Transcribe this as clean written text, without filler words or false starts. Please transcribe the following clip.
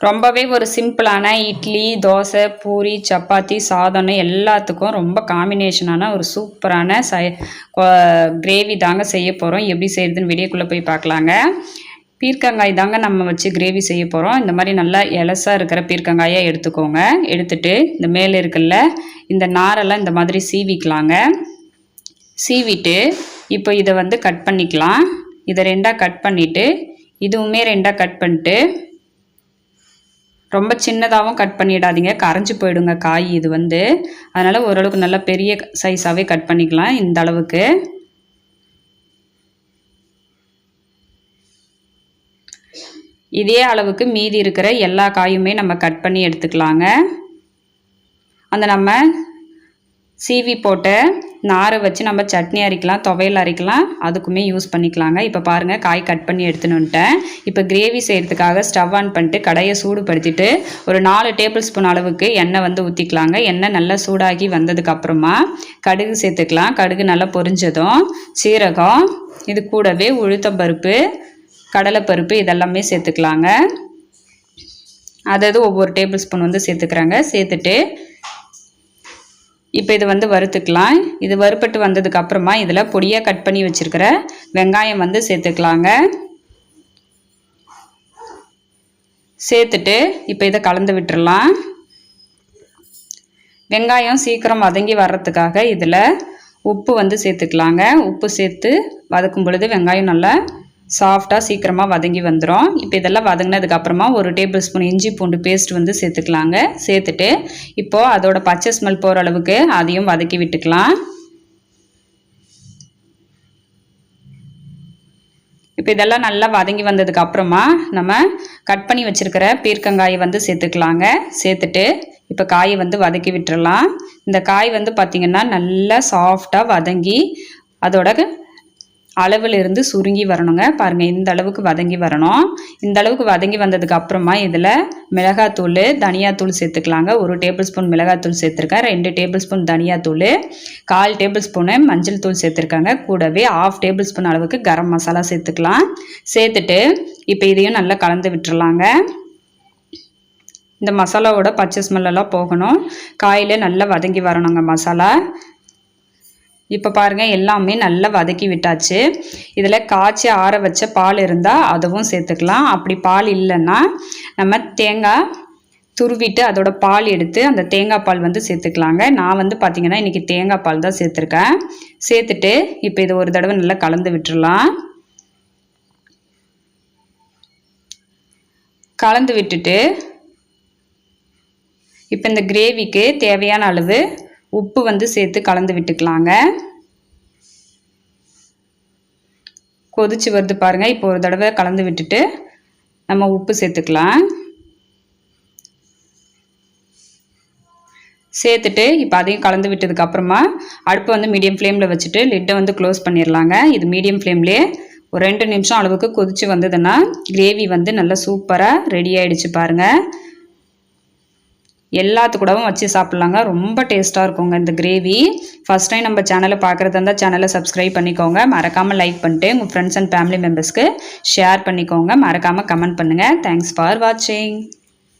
ரொம்பவே ஒரு சிம்பிளான இட்லி, தோசை, பூரி, சப்பாத்தி, சாதம்னு எல்லாத்துக்கும் ரொம்ப காம்பினேஷனான ஒரு சூப்பரான கிரேவி தாங்க செய்ய போகிறோம். எப்படி செய்கிறதுன்னு வீடியோக்குள்ளே போய் பார்க்கலாங்க. பீர்க்கங்காய் தாங்க நம்ம வச்சு கிரேவி செய்ய போகிறோம். இந்த மாதிரி நல்லா எலசாக இருக்கிற பீர்க்கங்காயை எடுத்துக்கோங்க. எடுத்துட்டு இந்த மேலே இருக்குல்ல இந்த நாரெல்லாம் இந்த மாதிரி சீவிக்கலாங்க. சீவிட்டு இப்போ இதை வந்து கட் பண்ணிக்கலாம். இதை ரெண்டாக கட் பண்ணிவிட்டு இதுவுமே ரெண்டாக கட் பண்ணிட்டு ரொம்ப சின்னதாகவும் கட் பண்ணிடாதீங்க, கரைஞ்சி போயிடுங்க காய் இது வந்து. அதனால் ஓரளவுக்கு நல்லா பெரிய சைஸாகவே கட் பண்ணிக்கலாம். இந்த அளவுக்கு இதே அளவுக்கு மீதி இருக்கிற எல்லா காயுமே நம்ம கட் பண்ணி எடுத்துக்கலாங்க. அந்த நம்ம சீவி போட்ட நாரை வச்சு நம்ம சட்னி அரைக்கலாம், துவையல் அரைக்கலாம், அதுக்குமே யூஸ் பண்ணிக்கலாங்க. இப்போ பாருங்கள் காய் கட் பண்ணி எடுத்துன்னு வந்துட்டேன். இப்போ கிரேவி செய்கிறதுக்காக ஸ்டவ் ஆன் பண்ணிட்டு கடையை சூடுபடுத்திட்டு ஒரு 4 டேபிள் ஸ்பூன் அளவுக்கு எண்ணெய் வந்து ஊற்றிக்கலாங்க. எண்ணெய் நல்லா சூடாகி வந்ததுக்கப்புறமா கடுகு சேர்த்துக்கலாம். கடுகு நல்லா பொரிஞ்சதும் சீரகம், இது கூடவே உளுத்தம்பருப்பு, கடலைப்பருப்பு இதெல்லாமே சேர்த்துக்கலாங்க. அதாவது ஒவ்வொரு டேபிள் ஸ்பூன் வந்து சேர்த்துக்கிறாங்க. சேர்த்துட்டு இப்போ இது வந்து வறுத்துக்கலாம். இது வறுப்பட்டு வந்ததுக்கு அப்புறமா இதில் பொடியாக கட் பண்ணி வச்சுருக்கிற வெங்காயம் வந்து சேர்த்துக்கலாங்க. சேர்த்துட்டு இப்போ இதை கலந்து விட்டுறலாம். வெங்காயம் சீக்கிரம் வதங்கி வர்றதுக்காக இதில் உப்பு வந்து சேர்த்துக்கலாங்க. உப்பு சேர்த்து வதக்கும் பொழுது வெங்காயம் நல்லா சாஃப்டாக சீக்கிரமாக வதங்கி வந்துடும். இப்போ இதெல்லாம் வதங்கினதுக்கப்புறமா ஒரு டேபிள் ஸ்பூன் இஞ்சி பூண்டு பேஸ்ட் வந்து சேர்த்துக்கலாங்க. சேர்த்துட்டு இப்போது அதோட பச்சை ஸ்மெல் போகிற அளவுக்கு அதையும் வதக்கி விட்டுக்கலாம். இப்போ இதெல்லாம் நல்லா வதங்கி வந்ததுக்கு அப்புறமா நம்ம கட் பண்ணி வச்சுருக்கிற பீர்க்கங்காயை வந்து சேர்த்துக்கலாங்க. சேர்த்துட்டு இப்போ காயை வந்து வதக்கி விட்டுறலாம். இந்த காய் வந்து பார்த்திங்கன்னா நல்லா சாஃப்டாக வதங்கி அதோட அளவில் இருந்து சுருங்கி வரணுங்க. பாருங்கள் இந்த அளவுக்கு வதங்கி வரணும். இந்த அளவுக்கு வதங்கி வந்ததுக்கு அப்புறமா இதில் மிளகாத்தூள், தனியாத்தூள் சேர்த்துக்கலாங்க. 1 டேபிள் ஸ்பூன் மிளகாத்தூள் சேர்த்துருக்கேன். 2 டேபிள் ஸ்பூன் தனியாத்தூள், 1/4 டேபிள் ஸ்பூனு மஞ்சள் தூள் சேர்த்துருக்காங்க. கூடவே 1/2 டேபிள் ஸ்பூன் அளவுக்கு கரம் மசாலா சேர்த்துக்கலாம். சேர்த்துட்டு இப்போ இதையும் நல்லா கலந்து விட்டுறலாங்க. இந்த மசாலாவோட பச்சை ஸ்மெல்லாம் போகணும். காயில் நல்லா வதங்கி வரணுங்க மசாலா. இப்போ பாருங்கள் எல்லாமே நல்லா வதக்கி விட்டாச்சு. இதில் காய்ச்சி ஆற வச்ச பால் இருந்தால் அதுவும் சேர்த்துக்கலாம். அப்படி பால் இல்லைன்னா நம்ம தேங்காய் துருவிட்டு அதோட பால் எடுத்து அந்த தேங்காய் பால் வந்து சேர்த்துக்கலாங்க. நான் வந்து பார்த்திங்கன்னா இன்றைக்கி தேங்காய் பால் தான் சேர்த்துருக்கேன். சேர்த்துட்டு இப்போ இது ஒரு தடவை நல்லா கலந்து விட்டுறலாம். கலந்து விட்டுட்டு இப்போ இந்த கிரேவிக்கு தேவையான அளவு உப்பு வந்து சேர்த்து கலந்து விட்டுக்கலாங்க. கொதிச்சு வருது பாருங்கள். இப்போ ஒரு தடவை கலந்து விட்டுட்டு நம்ம உப்பு சேர்த்துக்கலாம். சேர்த்துட்டு இப்போ அதையும் கலந்து விட்டதுக்கு அப்புறமா அடுப்பை வந்து மீடியம் ஃப்ளேமில் வச்சுட்டு லிட்டை வந்து க்ளோஸ் பண்ணிடலாங்க. இது மீடியம் ஃப்ளேம்லேயே ஒரு 2 நிமிஷம் அளவுக்கு கொதிச்சு வந்ததுன்னா கிரேவி வந்து நல்லா சூப்பராக ரெடி ஆகிடுச்சு பாருங்கள். எல்லாத்துக்கூடவும் வச்சு சாப்பிட்லாங்க. ரொம்ப டேஸ்ட்டாக இருக்குங்க இந்த கிரேவி. ஃபஸ்ட் டைம் நம்ம சேனலை பார்க்குறதா இருந்தால் சேனலை சப்ஸ்கிரைப் பண்ணிக்கோங்க. மறக்காமல் லைக் பண்ணிட்டு உங்கள் ஃப்ரெண்ட்ஸ் அண்ட் ஃபேமிலி மெம்பர்ஸ்க்கு ஷேர் பண்ணிக்கோங்க. மறக்காமல் கமெண்ட் பண்ணுங்கள். தேங்க்ஸ் ஃபார் வாட்சிங்.